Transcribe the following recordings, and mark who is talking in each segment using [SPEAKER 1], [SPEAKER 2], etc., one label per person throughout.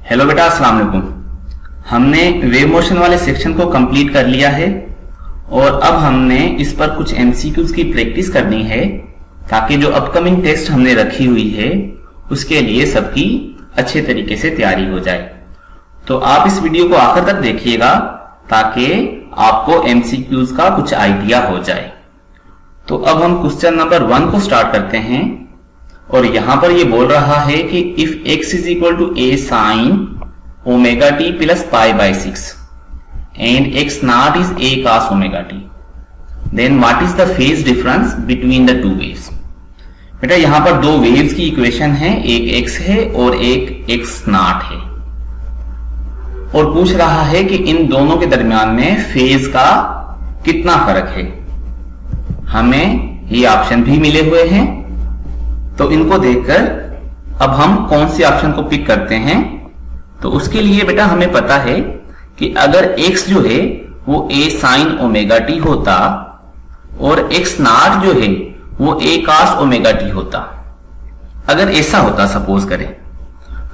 [SPEAKER 1] Hello बेटा, अस्सलाम वालेकुम। हमने वेव मोशन वाले सेक्शन को कंप्लीट कर लिया है और अब हमने इस पर कुछ एमसीक्यूज की प्रैक्टिस करनी है ताकि जो अपकमिंग टेस्ट हमने रखी हुई है उसके लिए सबकी अच्छे तरीके से तैयारी हो जाए। तो आप इस वीडियो को आखिर तक देखिएगा ताकि आपको एमसीक्यूज का कुछ आइडिया हो जाए। तो अब हम क्वेश्चन नंबर 1 को स्टार्ट करते हैं और यहां पर ये बोल रहा है कि if x is equal to a sin omega T plus pi by 6 and x not is a cos omega T, then what is the phase difference between the two waves. बेटा यहां पर दो वेव्स की equation है, एक x है और एक x नॉट है और पूछ रहा है कि इन दोनों के दरमियान में फेज का कितना फर्क है। हमें ये ऑप्शन भी मिले हुए हैं तो इनको देखकर अब हम कौन से ऑप्शन को पिक करते हैं। तो उसके लिए बेटा हमें पता है कि अगर x जो है वो a sin ओमेगा टी होता और x नॉट जो है वो a cos ओमेगा टी होता, अगर ऐसा होता सपोज करें,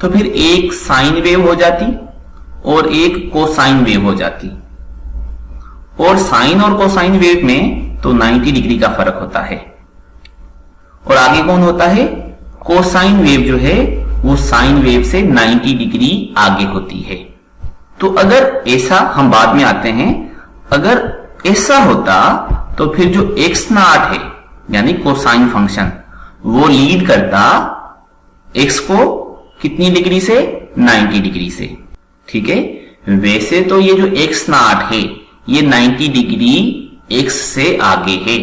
[SPEAKER 1] तो फिर एक साइन वेव हो जाती और एक कोसाइन वेव हो जाती और साइन और कोसाइन वेव में तो 90 डिग्री का फर्क होता है और आगे कौन होता है, कोसाइन वेव जो है वो साइन वेव से 90 डिग्री आगे होती है। तो अगर ऐसा, हम बाद में आते हैं, अगर ऐसा होता तो फिर जो x नॉट है यानी कोसाइन फंक्शन वो लीड करता x को कितनी डिग्री से, 90 डिग्री से। ठीक है, वैसे तो ये जो x नॉट है ये 90 डिग्री x से आगे है,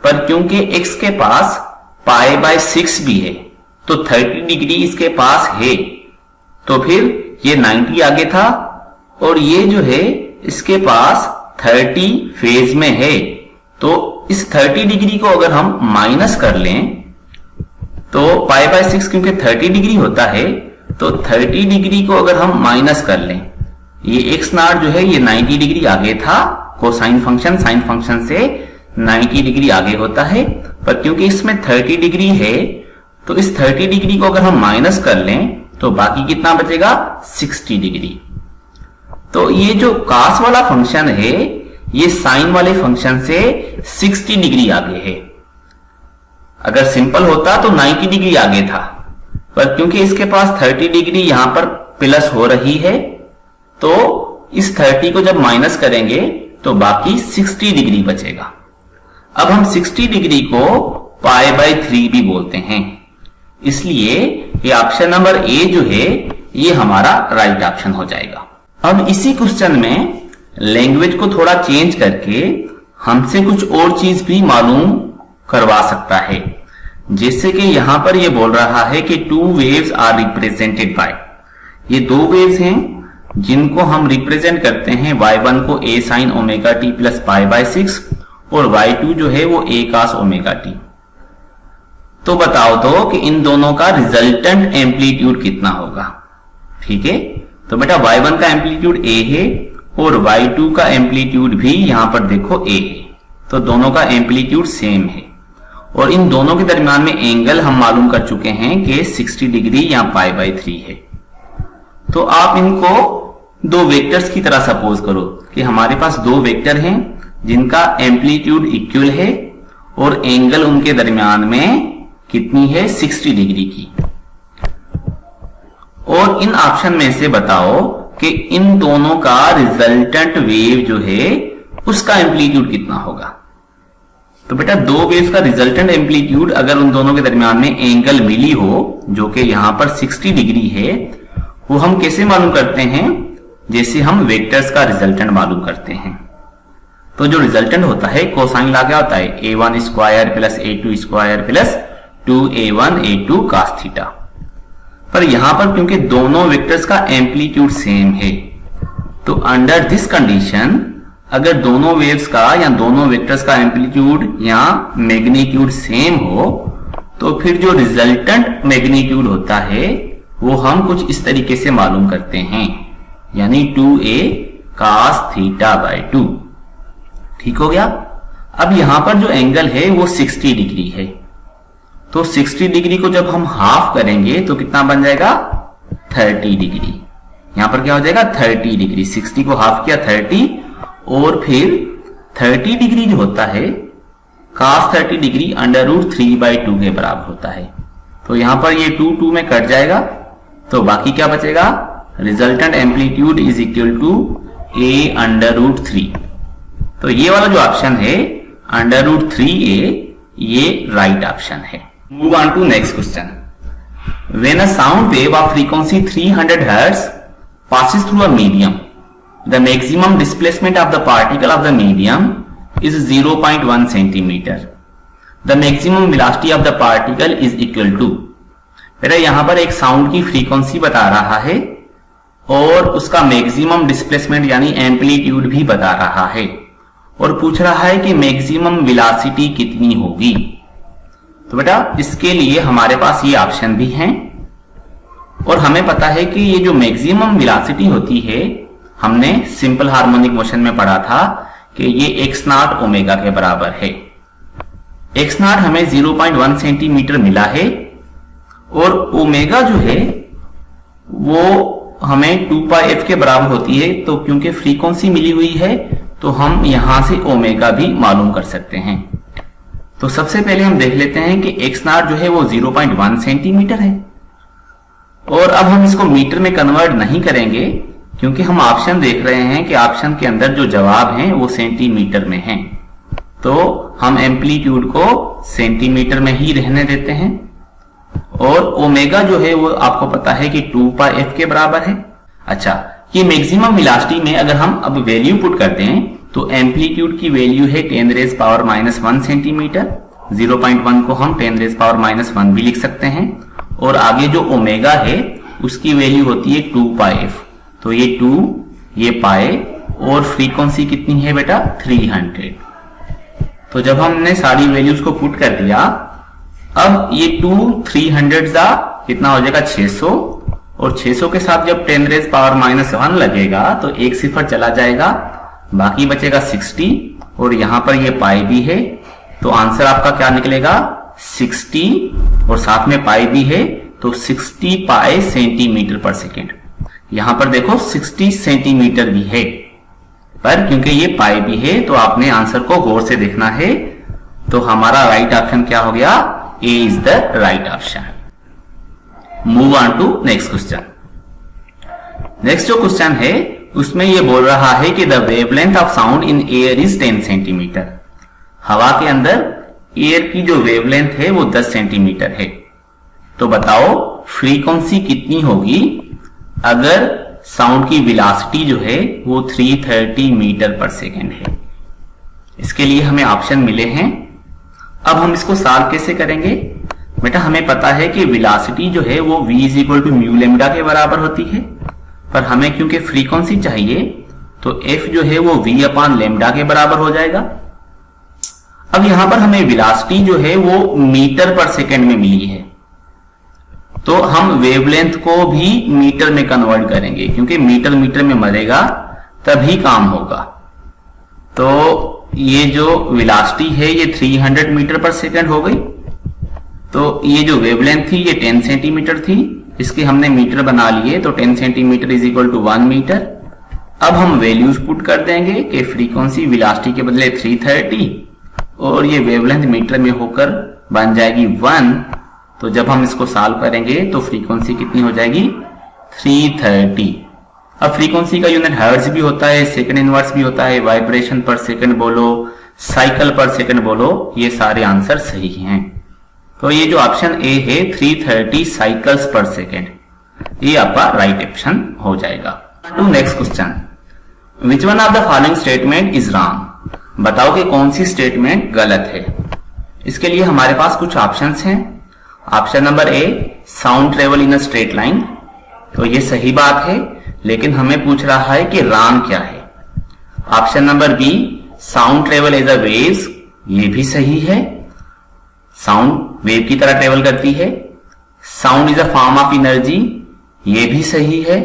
[SPEAKER 1] पर क्योंकि x के पास पाई बाय 6 भी है तो 30 डिग्री इसके पास है, तो फिर ये 90 आगे था और ये जो है इसके पास 30 फेज में है। तो इस 30 डिग्री को अगर हम माइनस कर लें तो पाई बाय 6 क्योंकि 30 डिग्री होता है तो 30 डिग्री को अगर हम माइनस कर लें, ये x नॉट जो है ये 90 डिग्री आगे था, कोसाइन फंक्शन साइन फंक्शन से 90 डिग्री आगे होता है, पर क्योंकि इसमें 30 डिग्री है तो इस 30 डिग्री को अगर हम माइनस कर लें तो बाकी कितना बचेगा, 60 डिग्री। तो ये जो cos वाला फंक्शन है ये साइन वाले फंक्शन से 60 डिग्री आगे है। अगर सिंपल होता तो 90 डिग्री आगे था, पर क्योंकि इसके पास 30 डिग्री यहां पर प्लस हो रही है तो इस 30 को जब माइनस करेंगे तो बाकी 60 डिग्री बचेगा। अब हम 60 डिग्री को पाई बाय 3 भी बोलते हैं, इसलिए ये ऑप्शन नंबर ए जो है ये हमारा राइट ऑप्शन हो जाएगा। अब इसी क्वेश्चन में लैंग्वेज को थोड़ा चेंज करके हमसे कुछ और चीज भी मालूम करवा सकता है, जैसे कि यहां पर ये बोल रहा है कि two waves are represented by, ये दो वेव्स हैं जिनको हम रिप्रेजेंट करते हैं, y1 को a sin omega T plus pi by 6 और y2 जो है वो a cos ओमेगा टी। तो बताओ तो कि इन दोनों का रिजल्टेंट एम्पलीट्यूड कितना होगा। ठीक है, तो बेटा y1 का एम्पलीट्यूड a है और y2 का एम्पलीट्यूड भी यहां पर देखो a है, तो दोनों का एम्पलीट्यूड सेम है और इन दोनों के दरमियान में एंगल हम मालूम कर चुके हैं कि 60 डिग्री या पाई बाय 3 है। तो आप इनको दो वेक्टर्स की तरह सपोज करो कि हमारे पास दो वेक्टर हैं जिनका एम्पलीट्यूड इक्वल है और एंगल उनके दरमियान में कितनी है, 60 डिग्री की। और इन ऑप्शन में से बताओ कि इन दोनों का रिजल्टेंट वेव जो है उसका एम्पलीट्यूड कितना होगा। तो बेटा दो वेव्स का रिजल्टेंट एम्पलीट्यूड अगर उन दोनों के दरमियान में एंगल मिली हो जो कि यहां पर 60 डिग्री है, वो हम कैसे मालूम करते हैं, जैसे हम वेक्टर्स का रिजल्टेंट मालूम करते हैं। तो जो रिजल्टेंट होता है कोसाइन ला क्या होता है, a1 square plus a2 square plus 2a1 a2 cos theta. पर यहां पर क्योंकि दोनों वेक्टर्स का एम्पलीट्यूड सेम है तो अंडर दिस कंडीशन अगर दोनों वेव्स का या दोनों वेक्टर्स का एम्पलीट्यूड या मैग्नीट्यूड सेम हो तो फिर जो रिजल्टेंट मैग्नीट्यूड होता है वो हम कुछ इस तरीके से मालूम करते हैं, यानी 2a cos थीटा बाय 2। ठीक हो गया। अब यहां पर जो एंगल है वो 60 डिग्री है, तो 60 डिग्री को जब हम हाफ करेंगे तो कितना बन जाएगा, 30 डिग्री। यहां पर क्या हो जाएगा 30 डिग्री, 60 को हाफ किया 30, और फिर 30 डिग्री जो होता है cos 30 डिग्री √3/2 के बराबर होता है। तो यहां पर ये 2 में कट जाएगा, तो बाकी क्या बचेगा, resultant amplitude is equal to a√3। तो ये वाला जो ऑप्शन है √3a, ये राइट ऑप्शन है। Move on to next question. When a sound wave of frequency 300 Hz passes through a medium, the maximum displacement of the particle of the medium is 0.1 centimeter. The maximum velocity of the particle is equal to, बेटा यहां पर एक sound की frequency बता रहा है और उसका मैक्सिमम डिस्प्लेसमेंट यानी एम्पलीट्यूड भी बता रहा है, और पूछ रहा है कि मैक्सिमम वेलोसिटी कितनी होगी। तो बेटा इसके लिए हमारे पास ये ऑप्शन भी हैं, और हमें पता है कि ये जो मैक्सिमम वेलोसिटी होती है, हमने सिंपल हार्मोनिक मोशन में पढ़ा था कि ये x0 ओमेगा के बराबर है। x0 हमें 0.1 सेंटीमीटर मिला है, और ओमेगा जो है वो हमें 2πf के बराबर होती है। तो क्योंकि फ्रीक्वेंसी मिली हुई है तो हम यहां से ओमेगा भी मालूम कर सकते हैं। तो सबसे पहले हम देख लेते हैं कि x0 जो है वो 0.1 सेंटीमीटर है, और अब हम इसको मीटर में कन्वर्ट नहीं करेंगे क्योंकि हम ऑप्शन देख रहे हैं कि ऑप्शन के अंदर जो जवाब हैं वो सेंटीमीटर में हैं। तो हम एम्पलीट्यूड को सेंटीमीटर में ही रहने देते हैं, और ओमेगा जो है वो आपको पता है कि 2πf के बराबर है। अच्छा, ये मैक्सिमम वेलोसिटी में अगर हम अब वैल्यू पुट करते हैं तो एम्पलीट्यूड की वैल्यू है 10⁻⁻1 सेंटीमीटर, 0.1 को हम 10⁻⁻1 भी लिख सकते हैं, और आगे जो ओमेगा है उसकी वैल्यू होती है 2πf। तो ये 2, ये पाए, और फ्रीक्वेंसी कितनी है बेटा 300। तो जब हमने सारी वैल्यूज को पुट कर दिया, अब ये 300 जा कितना हो जाएगा 600, और 600 के साथ जब 10⁻⁻1 लगेगा तो एक सिफर चला जाएगा, बाकी बचेगा 60, और यहां पर ये पाई भी है। तो आंसर आपका क्या निकलेगा 60, और साथ में पाई भी है, तो 60 पाई सेंटीमीटर पर सेकेंड। यहां पर देखो 60 सेंटीमीटर भी है, पर क्योंकि ये पाई भी है तो आपने आंसर को गौर से देखना है। तो हमारा राइट ऑप्शन क्या हो गया, A is the right option. Move on to next question. Next जो क्वेश्चन है उसमें ये बोल रहा है कि the wavelength of sound in air is 10 centimetre. हवा के अंदर एयर की जो वेवलेंथ है वो 10 सेंटीमीटर है। तो बताओ फ्रीक्वेंसी कितनी होगी अगर साउंड की वेलोसिटी जो है वो 330 मीटर पर सेकेंड है। इसके लिए हमें ऑप्शन मिले हैं। अब हम इसको सॉल्व कैसे करेंगे, बेटा हमें पता है कि वेलोसिटी जो है वो v = μ के बराबर होती है, पर हमें क्योंकि फ्रीक्वेंसी चाहिए तो f जो है वो v/λ के बराबर हो जाएगा। अब यहां पर हमें वेलोसिटी जो है वो मीटर पर सेकेंड में मिली है, तो हम वेवलेंथ को भी मीटर में कन्वर्ट करेंगे, क्योंकि मीटर में मरेगा तभी काम होगा। तो ये जो वेलोसिटी है ये 300 मीटर पर सेकेंड हो गई। तो ये जो वेवलेंथ थी ये 10 सेंटीमीटर थी, इसके हमने मीटर बना लिए, तो 10 centimetre is equal to 1 metre. अब हम वैल्यूज पुट कर देंगे कि फ्रीक्वेंसी वेलोसिटी के बदले 330 और ये वेवलेंथ मीटर में होकर बन जाएगी 1। तो जब हम इसको सॉल्व करेंगे तो फ्रीक्वेंसी कितनी हो जाएगी 330। अब फ्रीक्वेंसी का यूनिट हर्ट्ज भी होता है, सेकंड इनवर्स भी होता है, वाइब्रेशन पर सेकंड बोलो, साइकिल पर सेकंड बोलो, ये सारे आंसर सही हैं। तो ये जो ऑप्शन ए है 330 साइकिल्स पर सेकंड, ये आपका राइट ऑप्शन हो जाएगा। To next question, which one of the following statement is wrong. बताओ कि कौन सी स्टेटमेंट गलत है। इसके लिए हमारे पास कुछ ऑप्शंस हैं। Option number A, sound travel in a straight line, तो ये सही बात है, लेकिन हमें पूछ रहा है कि रॉन्ग क्या है। Option number B, sound travel as a waves, ये भी सही है, साउंड वेव की तरह ट्रेवल करती है। Sound is a form of energy, ये भी सही है।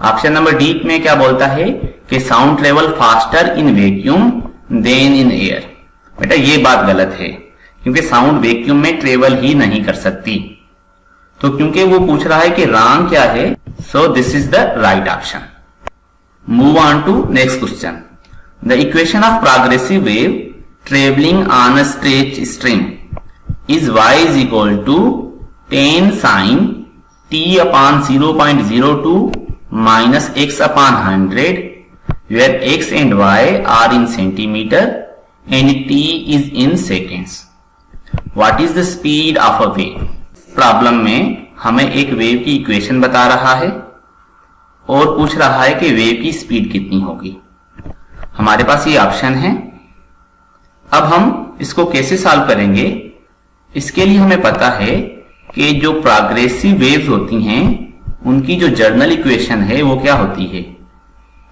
[SPEAKER 1] ऑप्शन नंबर डी में क्या बोलता है कि sound travel faster in vacuum than in air. बेटा ये बात गलत है, क्योंकि साउंड वैक्यूम में ट्रेवल ही नहीं कर सकती। तो क्योंकि वो पूछ रहा है कि रॉन्ग क्या है, So this is the right option. Move on to next question. The equation of progressive wave traveling on a straight string is y is equal to tan sine t upon 0.02 minus x upon 100, where x and y are in centimeter and t is in seconds. What is the speed of a wave? Problem में हमें एक wave की equation बता रहा है और पूछ रहा है कि वेव की स्पीड कितनी होगी। हमारे पास ये ऑप्शन है। अब हम इसको कैसे सॉल्व करेंगे, इसके लिए हमें पता है कि जो प्रोग्रेसिव वेव्स होती हैं उनकी जो जर्नल इक्वेशन है वो क्या होती है,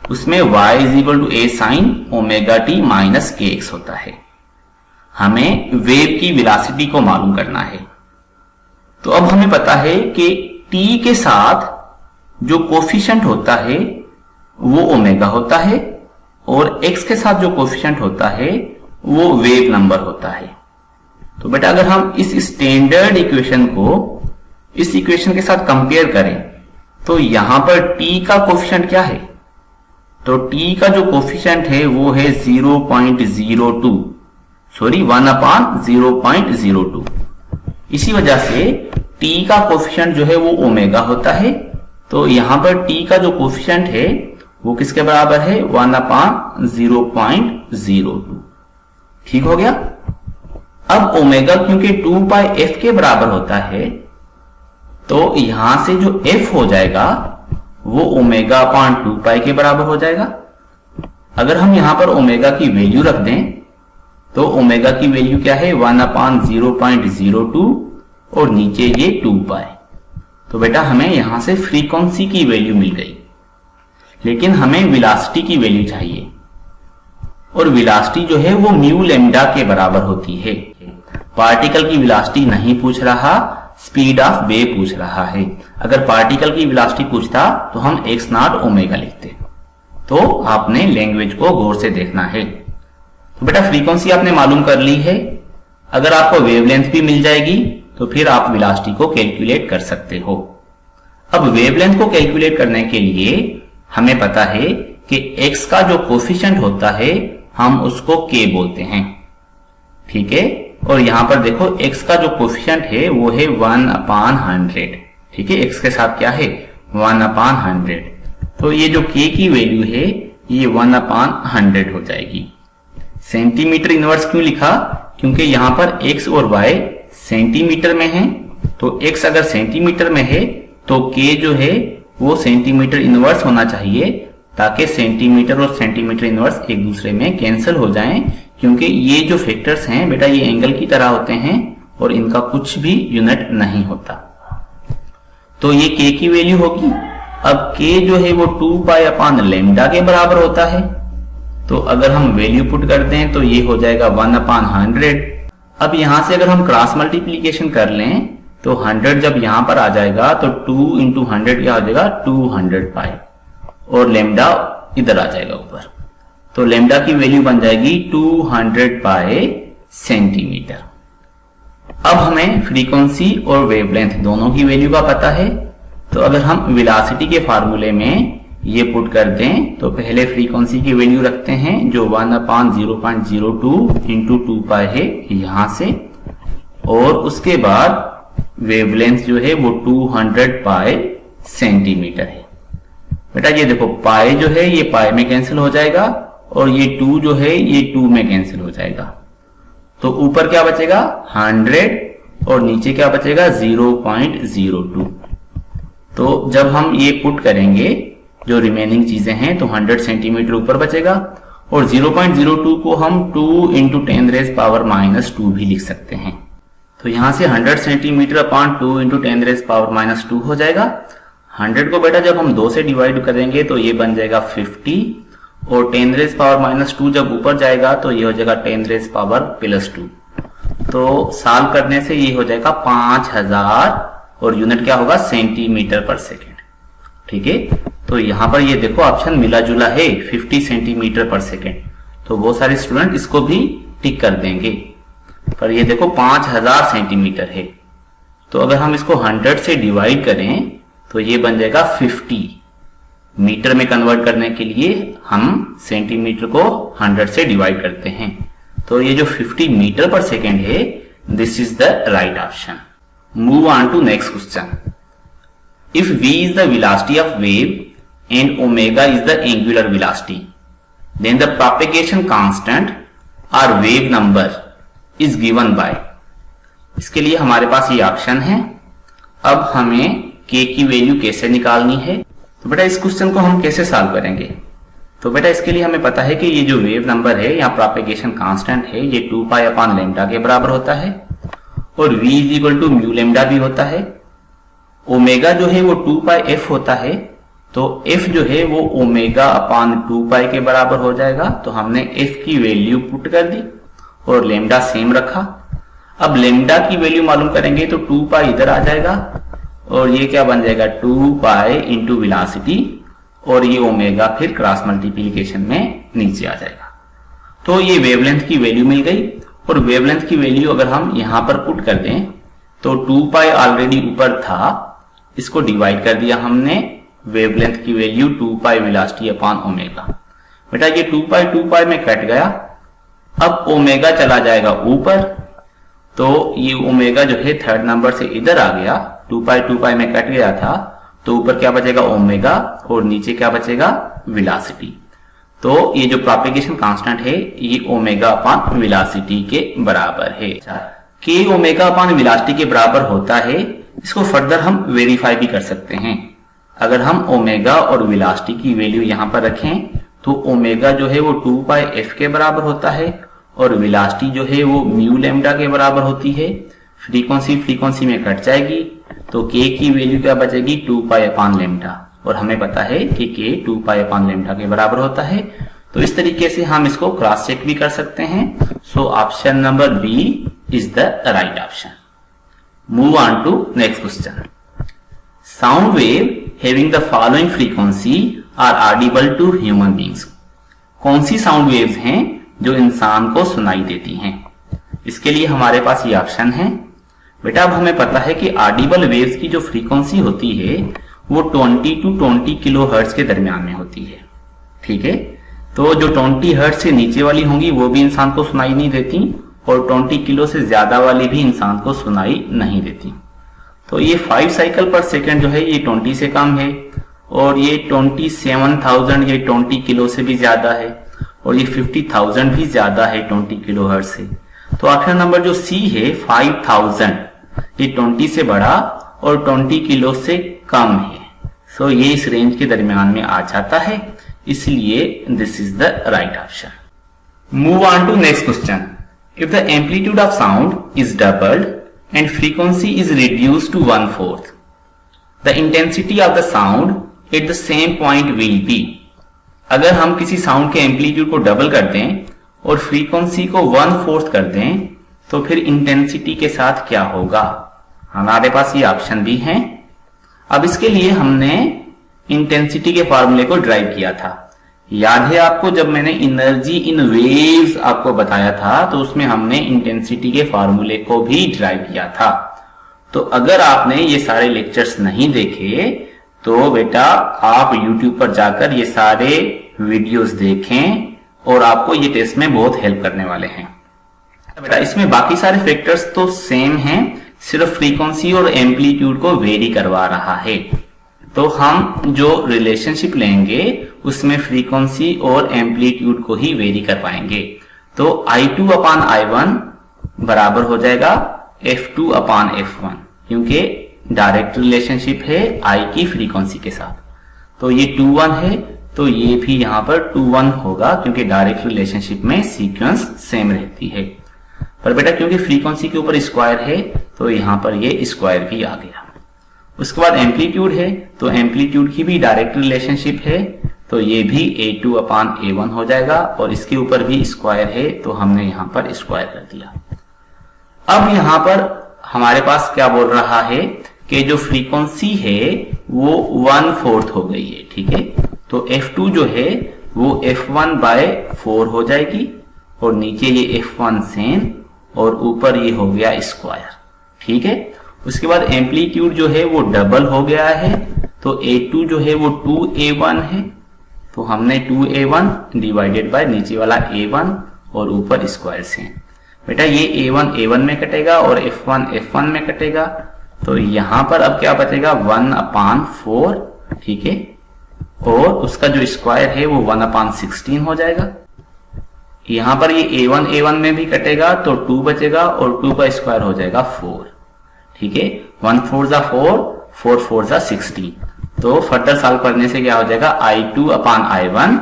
[SPEAKER 1] उसमें y is equal to a sin omega T minus K X होता है। हमें वेव की वेलोसिटी को मालूम करना है। तो अब हमें पता है कि t के साथ जो कोफिशिएंट होता है वो ओमेगा होता है और x के साथ जो कोफिशिएंट होता है वो वेव नंबर होता है। तो बेटा अगर हम इस स्टैंडर्ड इक्वेशन को इस इक्वेशन के साथ कंपेयर करें तो यहां पर t का कोफिशिएंट क्या है, तो t का जो कोफिशिएंट है वो है 0.02, सॉरी 1/0.02। इसी वजह से t का कोफिशिएंट जो है वो ओमेगा होता है। तो यहां पर t का जो कोफिशिएंट है वो किसके बराबर है, 1/0.02। ठीक हो गया। अब ओमेगा क्योंकि 2πf के बराबर होता है तो यहां से जो f हो जाएगा वो ओमेगा/2π के बराबर हो जाएगा। अगर हम यहां पर ओमेगा की वैल्यू रख दें तो ओमेगा की वैल्यू क्या है, 1/0.02 और नीचे ये 2π। तो बेटा हमें यहां से फ्रीक्वेंसी की वैल्यू मिल गई, लेकिन हमें वेलोसिटी की वैल्यू चाहिए और वेलोसिटी जो है वो म्यू लैम्डा के बराबर होती है। पार्टिकल की वेलोसिटी नहीं पूछ रहा, स्पीड ऑफ वेव पूछ रहा है। अगर पार्टिकल की वेलोसिटी पूछता तो हम x नॉट ओमेगा लिखते। तो आपने लैंग्वेज को गौर से देखना है। तो बेटा फ्रीक्वेंसी आपने मालूम कर ली है। अगर आपको वेवलेंथ भी मिल जाएगी तो फिर आप वेलोसिटी को कैलकुलेट कर सकते हो। अब वेवलेंथ को कैलकुलेट करने के लिए हमें पता है कि x का जो कोफिशिएंट होता है हम उसको k बोलते हैं, ठीक है। और यहां पर देखो x का जो कोफिशिएंट है वो है 1/100, ठीक है। x के साथ क्या है, 1/100। तो ये जो k की वैल्यू है ये 1/100 हो जाएगी। सेंटीमीटर इनवर्स क्यों लिखा, क्योंकि यहां पर x और y सेंटीमीटर में है। तो x अगर सेंटीमीटर में है तो k जो है वो सेंटीमीटर इनवर्स होना चाहिए, ताकि सेंटीमीटर और सेंटीमीटर इनवर्स एक दूसरे में कैंसिल हो जाएं, क्योंकि ये जो फैक्टर्स हैं बेटा ये एंगल की तरह होते हैं और इनका कुछ भी यूनिट नहीं होता। तो ये k की वैल्यू होगी। अब k जो है वो 2π/λ के बराबर होता है। तो अगर हम वैल्यू पुट कर दें तो ये हो जाएगा 1/100। अब यहां से अगर हम क्रॉस मल्टीप्लीकेशन कर लें तो 100 जब यहां पर आ जाएगा तो 2 × 100 क्या हो जाएगा, 200π, और लैम्डा इधर आ जाएगा ऊपर। तो लैम्डा की वैल्यू बन जाएगी 200π सेंटीमीटर। अब हमें फ्रीक्वेंसी और वेवलेंथ दोनों की वैल्यू का पता है। तो अगर हम वेलोसिटी के फार्मूले में ये पुट कर दें तो पहले फ्रीक्वेंसी की वैल्यू रखते हैं जो 1/0.02 × 2π है यहां से, और उसके बाद वेवलेंथ जो है वो 200π सेंटीमीटर है। बेटा ये देखो पाई जो है ये पाई में कैंसिल हो जाएगा और ये 2 जो है ये 2 में कैंसिल हो जाएगा। तो ऊपर क्या बचेगा 100 और नीचे क्या बचेगा 0.02। तो जब हम ये पुट करेंगे जो रिमेनिंग चीजें हैं तो 100 सेंटीमीटर ऊपर बचेगा और 0.02 को हम 2 × 10⁻² भी लिख सकते हैं। तो यहां से 100 सेंटीमीटर/2 × 10⁻² हो जाएगा। 100 को बेटा जब हम 2 से डिवाइड करेंगे तो ये बन जाएगा 50 और 10⁻² जब ऊपर जाएगा तो ये हो जाएगा 10⁻+2। तो सॉल्व करने से ये हो जाएगा 5000 और यूनिट क्या होगा सेंटीमीटर/सेकंड, ठीक है। तो यहां पर ये देखो ऑप्शन मिला जुला है 50 सेंटीमीटर/सेकंड। तो बहुत सारे स्टूडेंट इसको भी टिक कर देंगे, पर ये देखो 5000 सेंटीमीटर है। तो अगर हम इसको 100 से डिवाइड करें तो ये बन जाएगा 50। मीटर में कन्वर्ट करने के लिए हम सेंटीमीटर को 100 से डिवाइड करते हैं। तो ये जो 50 मीटर पर सेकेंड है, this is the right option. Move on to next question. If v is the velocity of wave and omega is the angular velocity, then the propagation constant or wave number is given by। इसके लिए हमारे पास ये option है। अब हमें k की value कैसे निकालनी है, तो बेटा इस क्वेश्चन को हम कैसे सॉल्व करेंगे। तो बेटा इसके लिए हमें पता है कि ये जो वेव नंबर है या प्रोपेगेशन कांस्टेंट है, ये 2 पाई अपॉन लैम्डा के बराबर होता है और v is equal to mu lambda भी होता है। ओमेगा जो है वो 2 पाई एफ होता है, तो एफ जो है वो ओमेगा अपॉन 2 पाई के बराबर हो जाएगा। तो हमने एफ की वैल्यू पुट कर दी और लैम्डा सेम रखा। अब लैम्डा की वैल्यू मालूम करेंगे तो 2 पाई इधर आ जाएगा और ये क्या बन जाएगा 2 पाई इंटू वेलोसिटी और ये ओमेगा फिर क्रॉस मल्टीप्लीकेशन में नीचे आ जाएगा। तो ये वेवलेंथ की वैल्यू मिल गई और वेवलेंथ की वैल्यू अगर हम यहां पर पुट कर दें तो 2 पाई ऑलरेडी ऊपर था, इसको डिवाइड कर दिया हमने, वेवलेंथ की वैल्यू 2 पाई वेलोसिटी अपॉन ओमेगा। बेटा ये 2 पाई में कट गया। अब ओमेगा चला जाएगा ऊपर, तो ये ओमेगा जो है थर्ड नंबर से इधर आ गया। 2 पाई में कट गया था, तो ऊपर क्या बचेगा ओमेगा और नीचे क्या बचेगा वेलोसिटी। तो ये जो प्रोपेगेशन कांस्टेंट है ये ओमेगा अपॉन वेलोसिटी के बराबर है। के ओमेगा अपॉन वेलोसिटी के बराबर होता है, इसको फर्दर हम वेरीफाई भी कर सकते हैं। अगर हम ओमेगा और वेलोसिटी की वैल्यू यहां पर रखें तो ओमेगा जो है वो 2 पाई एफ के बराबर होता है और वेलोसिटी जो है वो म्यू लैम्डा के बराबर होती है। फ्रीक्वेंसी में कट जाएगी तो के की वैल्यू क्या बचेगी 2 पाई अपॉन लैम्डा और हमें पता है कि के 2 पाई अपॉन लैम्डा के बराबर होता है। तो इस तरीके से हम इसको क्रॉस चेक भी कर सकते हैं। So option number B is the right option. Move on to next question. Sound wave having the following frequency are audible to human beings. कौन सी साउंड वेव्स हैं जो इंसान को सुनाई देती हैं? इसके लिए हमारे पास ये ऑप्शन है। बेटा अब हमें पता है कि ऑडिबल वेव्स की जो फ्रीक्वेंसी होती है वो 20 टू 20 किलो हर्ट्ज के दरमियान में होती है। ठीक है, तो जो 20 हर्ट्ज से नीचे वाली होंगी वो भी इंसान को सुनाई नहीं देती और 20 किलो से ज्यादा वाली भी इंसान को सुनाई नहीं देती। तो ये 5 साइकिल पर सेकेंड जो है ये 20 से कम है और ये 27,000 ये 20 किलो से भी ज्यादा है और ये 50,000 भी ज्यादा है 20 किलो हर्ट्ज से। तो ऑप्शन नंबर जो सी है 5000 ये 20 से बड़ा और 20 किलो से कम है। सो ये इस रेंज के दरमियान में आ जाता है, इसलिए this is the right option. Move on to next question. If the amplitude of sound is doubled and frequency is reduced to 1/4, the intensity of the sound at the same point will be। अगर हम किसी sound के amplitude को double कर दें और frequency को 1/4 कर दें तो फिर इंटेंसिटी के साथ क्या होगा? हमारे पास ये ऑप्शन भी हैं। अब इसके लिए हमने इंटेंसिटी के फॉर्मूले को ड्राइव किया था। याद है आपको जब मैंने एनर्जी इन वेव्स आपको बताया था तो उसमें हमने इंटेंसिटी के फॉर्मूले को भी ड्राइव किया था। तो अगर आपने ये सारे लेक्चर्स नहीं देखे तो बेटा आप YouTube पर जाकर ये सारे वीडियोस देखें और आपको ये टेस्ट में बहुत हेल्प करने वाले हैं। बेटा इसमें बाकी सारे फैक्टर्स तो सेम हैं, सिर्फ फ्रीक्वेंसी और एम्पलीट्यूड को वेरी करवा रहा है। तो हम जो रिलेशनशिप लेंगे उसमें फ्रीक्वेंसी और एम्पलीट्यूड को ही वेरी करवाएंगे। तो I2 अपॉन I1 बराबर हो जाएगा F2 अपॉन F1, क्योंकि डायरेक्ट रिलेशनशिप है I की फ्रीक्वेंसी के साथ। तो ये 2:1 है तो ये भी यहां पर 2:1 होगा, क्योंकि डायरेक्ट रिलेशनशिप में सीक्वेंस सेम रहती है। पर बेटा क्योंकि फ्रीक्वेंसी के ऊपर स्क्वायर है तो यहां पर ये स्क्वायर भी आ गया। उसके बाद एम्पलीट्यूड है तो एम्पलीट्यूड की भी डायरेक्ट रिलेशनशिप है, तो ये भी A2 अपॉन A1 हो जाएगा और इसके ऊपर भी स्क्वायर है तो हमने यहां पर स्क्वायर कर दिया। अब यहां पर हमारे पास क्या बोल रहा है कि जो फ्रीक्वेंसी है वो 1/4 हो गई है। ठीक है, तो F2 जो है वो F1/4 हो जाएगी और नीचे ये F1 सेम और ऊपर ये हो गया स्क्वायर। ठीक है, उसके बाद एम्पलीट्यूड जो है वो डबल हो गया है तो a2 जो है वो 2a1 है, तो हमने 2a1 डिवाइडेड बाय नीचे वाला a1 और ऊपर स्क्वायर से। बेटा ये a1 a1 में कटेगा और f1 f1 में कटेगा, तो यहां पर अब क्या बचेगा 1/4, ठीक है, और उसका जो स्क्वायर है वो 1/16 हो जाएगा। यहां पर ये a1 a1 में भी कटेगा तो 2 बचेगा और 2 का स्क्वायर हो जाएगा 4, ठीक है। 1 4 जा 4, 4 4 जा 16। तो फर्दर सॉल्व करने से क्या हो जाएगा I2/I1,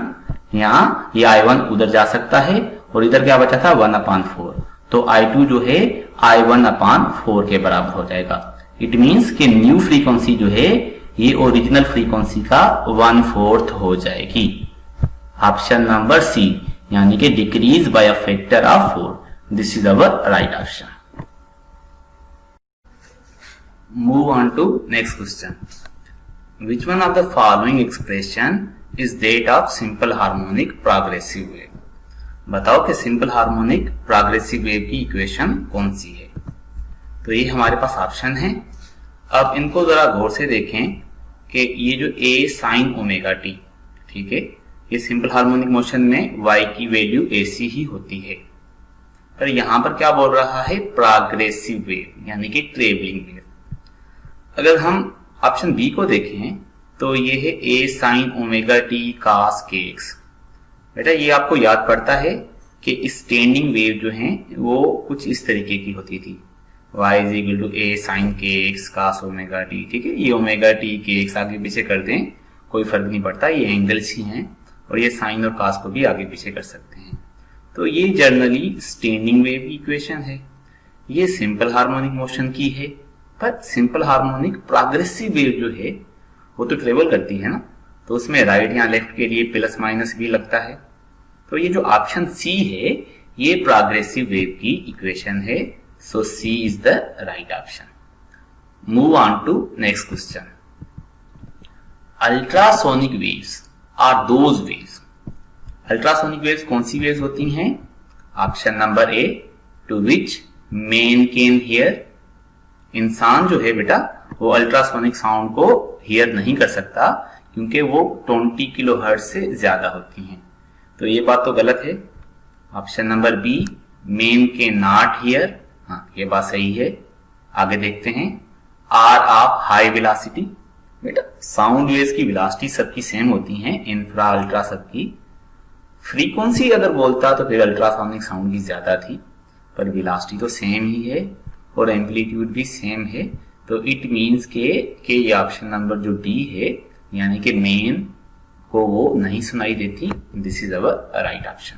[SPEAKER 1] यहाँ ये I1 उधर जा सकता है और इधर क्या बचा था 1/4, तो I2 जो है I1/4 के बराबर हो जाएगा। इट मीन्स कि न्यू फ्रीक्वेंसी जो है ये ओरिजिनल फ्रीक्वेंसी का 1/4 हो जाएगी। ऑप्शन नंबर सी, यानी कि decrease by a factor of 4। This is our right option. Move on to next question. Which one of the following expression is that of simple harmonic progressive wave? बताओ कि simple harmonic progressive wave की equation कौन सी है। तो ये हमारे पास option है। अब इनको जरा गौर से देखें कि ये जो a sin ओमेगा टी, ठीक है, ये सिंपल हार्मोनिक मोशन में y की वैल्यू ac ही होती है, पर यहां पर क्या बोल रहा है प्रोग्रेसिव वेव, यानी कि ट्रेवलिंग वेव। अगर हम ऑप्शन बी को देखें तो ये है a sin omega T cos kx। बेटा ये आपको याद पड़ता है कि स्टैंडिंग वेव जो है वो कुछ इस तरीके की होती थी, y is equal to a sin kx cos omega T, ठीक है। ये ओमेगा टी kx आगे पीछे कर दें कोई फर्क नहीं पड़ता, ये एंगल्स ही हैं, और ये साइन और cos को भी आगे पीछे कर सकते हैं। तो ये जनरली स्टैंडिंग वेव की इक्वेशन है, ये सिंपल हार्मोनिक मोशन की है। पर सिंपल हार्मोनिक प्रोग्रेसिव वेव जो है वो तो ट्रेवल करती है ना, तो उसमें राइट या लेफ्ट के लिए प्लस माइनस भी लगता है। तो ये जो ऑप्शन सी है ये प्रोग्रेसिव वेव की इक्वेशन है, so C is the right option. Move on to next question. Ultrasonic waves are those waves. Ultrasonic waves कौन सी वेव्स होती हैं? Option number A, to which man can hear. इंसान जो है बेटा वो अल्ट्रासोनिक साउंड को हियर नहीं कर सकता क्योंकि वो 20 किलोहर्ट्ज से ज्यादा होती हैं, तो ये बात तो गलत है। ऑप्शन नंबर बी, मैन के नॉट हियर, हाँ ये बात सही है। आगे देखते हैं, आर ऑफ हाई वेलोसिटी। बेटा साउंड वेव्स की वेलोसिटी सबकी सेम होती हैं, इंफ्रा अल्ट्रा सबकी। फ्रीक्वेंसी अगर बोलता तो फिर अल्ट्रासोनिक साउंड की ज्यादा थी, पर वेलोसिटी तो सेम ही है और एम्पलीट्यूड भी सेम है, तो इट मीन्स के ये ऑप्शन नंबर जो डी है यानी कि मेन को वो नहीं सुनाई देती। This is our right option.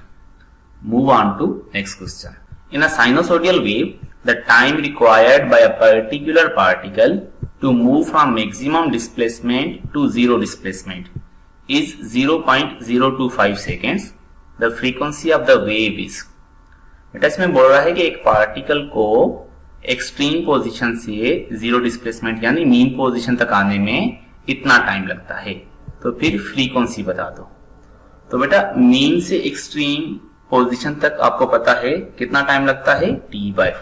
[SPEAKER 1] Move on to next question. In a sinusoidal wave the time required by a particular particle to move from maximum displacement to zero displacement is 0.025 seconds. The frequency of the wave is. बेटा इसमें बोल रहा है कि एक particle को extreme position से zero displacement यानी मीन पोजीशन तक आने में इतना टाइम लगता है, तो फिर फ्रीक्वेंसी बता दो। तो बेटा मीन से एक्सट्रीम पोजीशन तक आपको पता है कितना टाइम लगता है t/4,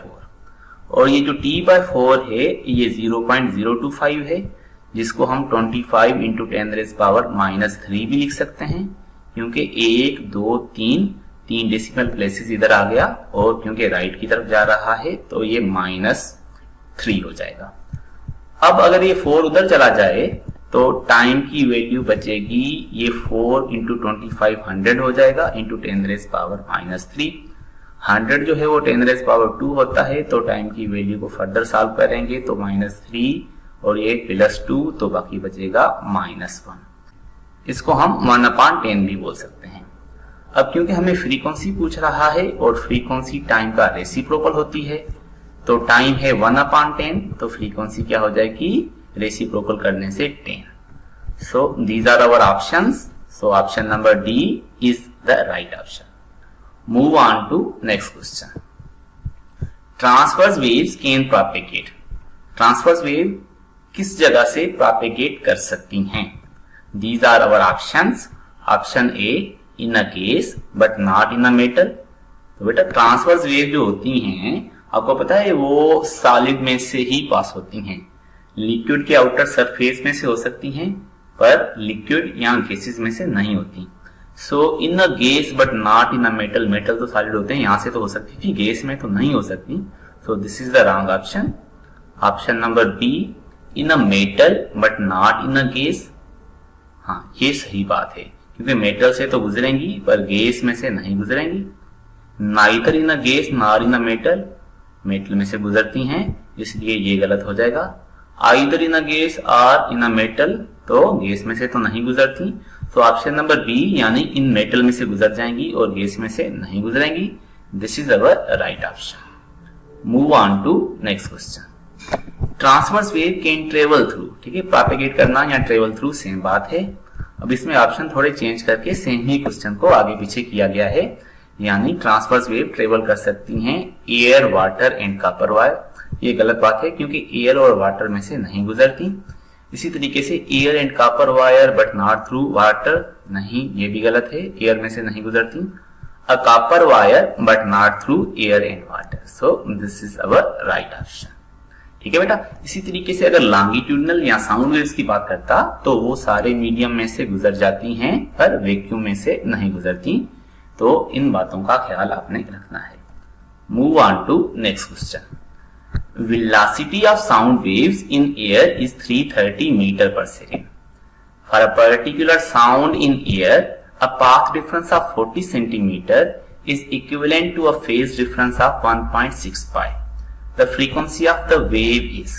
[SPEAKER 1] और ये जो t/4 है ये 0.025 है, जिसको हम 25 इंटू 10⁻³ भी लिख सकते हैं, क्योंकि 1 2 3 डेसिमल प्लेसेस इधर आ गया और क्योंकि राइट की तरफ जा रहा है तो ये -3 हो जाएगा। अब अगर ये 4 उधर चला जाए तो टाइम की वैल्यू बचेगी, ये 4 इंटू 25 100 हो जाएगा इंटू 10⁻³ 100 जो है वो 10⁻² होता है, तो टाइम की वैल्यू को फर्दर सॉल्व करेंगे तो -3 और ये +2, तो बाकी बचेगा -1। इसको हम 1/10 भी बोल सकते हैं। अब क्योंकि हमें फ्रीक्वेंसी पूछ रहा है और फ्रीक्वेंसी टाइम का रेसिप्रोकल होती है, तो टाइम है 1/10, तो फ्रीक्वेंसी क्या हो जाएगी रेसिप्रोकल करने से 10। So these are our options, so option number D is the right option. Move on to next question. Transverse waves can propagate. Transverse wave किस जगह से प्रोपेगेट कर सकती हैं? These are our options. Option A, in a case but not in a metal. तो बेटा transverse wave जो होती हैं आपको पता है वो सॉलिड में से ही पास होती हैं, लिक्विड के आउटर सरफेस में से हो सकती हैं, पर लिक्विड या गैसेस में से नहीं होती। So in a gas but not in a metal, metal तो सॉलिड होते हैं, यहां से तो हो सकती थी, गैस में तो नहीं हो सकती। So this is the wrong option. Option number B, in a metal but not in a gas. हाँ, ये सही बात है, क्योंकि मेटल से तो गुजरेंगी पर गैस में से नहीं गुजरेंगी। Neither in a gas nor in a metal, metal में से गुजरती हैं, इसलिए ये गलत हो जाएगा। आइदर इन अ गैस और इन अ मेटल, तो गैस में से तो नहीं गुजरती। तो ऑप्शन नंबर बी यानी इन मेटल में से गुजर जाएंगी और गैस में से नहीं गुजरेंगी। This is our right option. Move on to next question. Transverse wave can travel through, ठीक है, प्रोपेगेट करना या ट्रेवल थ्रू सेम बात है। अब इसमें ऑप्शन थोड़े चेंज करके सेम ही क्वेश्चन को आगे पीछे किया गया है, यानी ट्रांसवर्स वेव ट्रेवल कर सकती हैं air, water and copper wire. ये गलत बात है, क्योंकि एयर और वाटर में से नहीं गुजरती। इसी तरीके से air and copper wire but not through water, नहीं, ये भी गलत है, एयर में से नहीं गुजरती। A copper wire but not through air and water. So this is our right option. ठीक है बेटा। इसी तरीके से अगर लॉन्गिट्यूडनल या साउंड वेव्स की बात करता तो वो सारे मीडियम में से गुजर जाती हैं, पर वैक्यूम में से नहीं गुजरती। तो इन बातों का ख्याल आपने रखना है। Move on to next question. Velocity of sound waves in air is 330 meter per second. For a particular sound in air, a path difference of 40 centimeter is equivalent to a phase difference of 1.6 pi. The frequency of the wave is.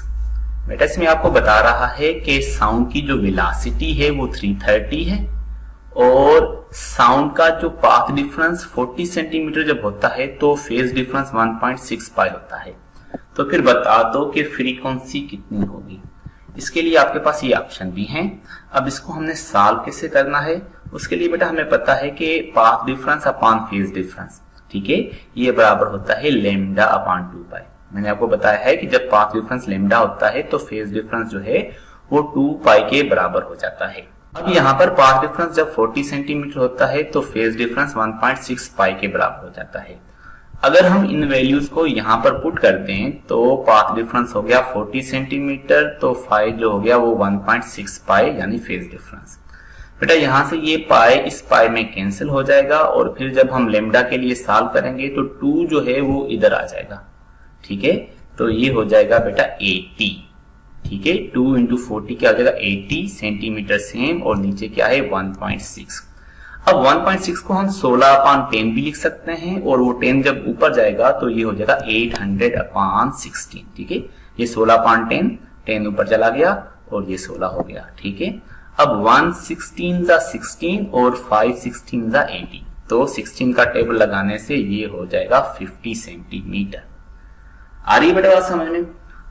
[SPEAKER 1] बेटा इसमें आपको बता रहा है कि sound की जो velocity है वो 330 है और साउंड का जो पाथ डिफरेंस 40 सेंटीमीटर जब होता है तो फेज डिफरेंस 1.6 पाई होता है। तो फिर बता दो कि फ्रीक्वेंसी कितनी होगी। इसके लिए आपके पास ये ऑप्शन भी हैं। अब इसको हमने सॉल्व कैसे करना है, उसके लिए बेटा हमें पता है कि path difference upon phase difference, ठीक है, ये बराबर होता है लैम्डा अपॉन 2 पाई। मैंने आपको बताया है कि जब पाथ डिफरेंस लैम्डा होता है तो फेज डिफरेंस जो है वो 2 पाई के बराबर हो जाता है। अब यहाँ पर पाथ डिफरेंस जब 40 सेंटीमीटर होता है तो फेज डिफरेंस 1.6 पाई के बराबर हो जाता है। अगर हम इन वैल्यूज को यहाँ पर पुट कर दें तो पाथ डिफरेंस हो गया 40 सेंटीमीटर, तो फाई जो हो गया वो 1.6 पाई यानी फेज डिफरेंस। बेटा यहाँ से ये पाई इस पाई में कैंसिल हो जाएगा और फिर जब हम लेमडा के लिए सॉल्व करेंगे तो 2 जो है वो इधर आ जाएगा, ठीक है, तो ये हो जाएगा बेटा 80, ठीक है, 2 इंटू 40 क्या हो जाएगा 80 सेंटीमीटर सेम और नीचे क्या है 1.6। अब 1.6 को हम 16/10 भी लिख सकते हैं और वो 10 जब ऊपर जाएगा तो ये हो जाएगा 800/16, ठीक है, ये 16/10, 10 ऊपर चला गया और ये 16 हो गया, ठीक है। अब 1 16 16 और 5 16 80, तो 16 का टेबल लगाने से ये हो जाएगा 50 सेंटीमीटर। आ रही बेटा बात समझ में।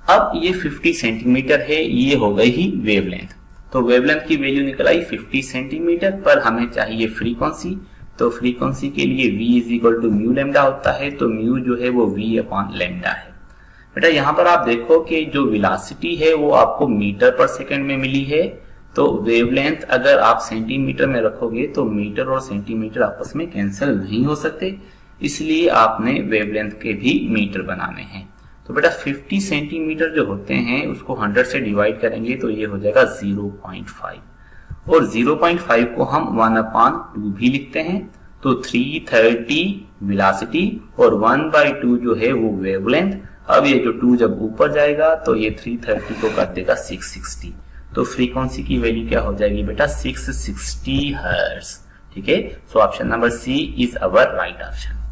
[SPEAKER 1] अब ये 50 सेंटीमीटर है, ये हो गई ही वेवलेंथ, तो वेवलेंथ की वैल्यू निकल आई 50 सेंटीमीटर, पर हमें चाहिए फ्रीक्वेंसी, तो फ्रीक्वेंसी के लिए v is equal to mu lambda होता है, तो म्यू जो है वो v अपॉन लैम्डा है। बेटा यहाँ पर आप देखो कि जो वेलोसिटी है वो आपको मीटर पर सेकंड में मिली है, तो वेवलेंथ अगर आप सेंटीमीटर में रखोगे तो मीटर और सेंटीमीटर आपस में कैंसिल नहीं हो सकते, इसलिए आपने वेवलेंथ के भी मीटर बनाने हैं। तो बेटा 50 सेंटीमीटर जो होते हैं उसको 100 से डिवाइड करेंगे तो ये हो जाएगा 0.5 और 0.5 को हम 1/2 भी लिखते हैं, तो 330 वेलोसिटी और 1/2 जो है वो वेवलेंथ। अब ये जो 2 जब ऊपर जाएगा तो ये 330 को कर देगा 660, तो फ्रीक्वेंसी की वैल्यू क्या हो जाएगी बेटा 660 हर्ट्ज, ठीक है। So option number C is our right option.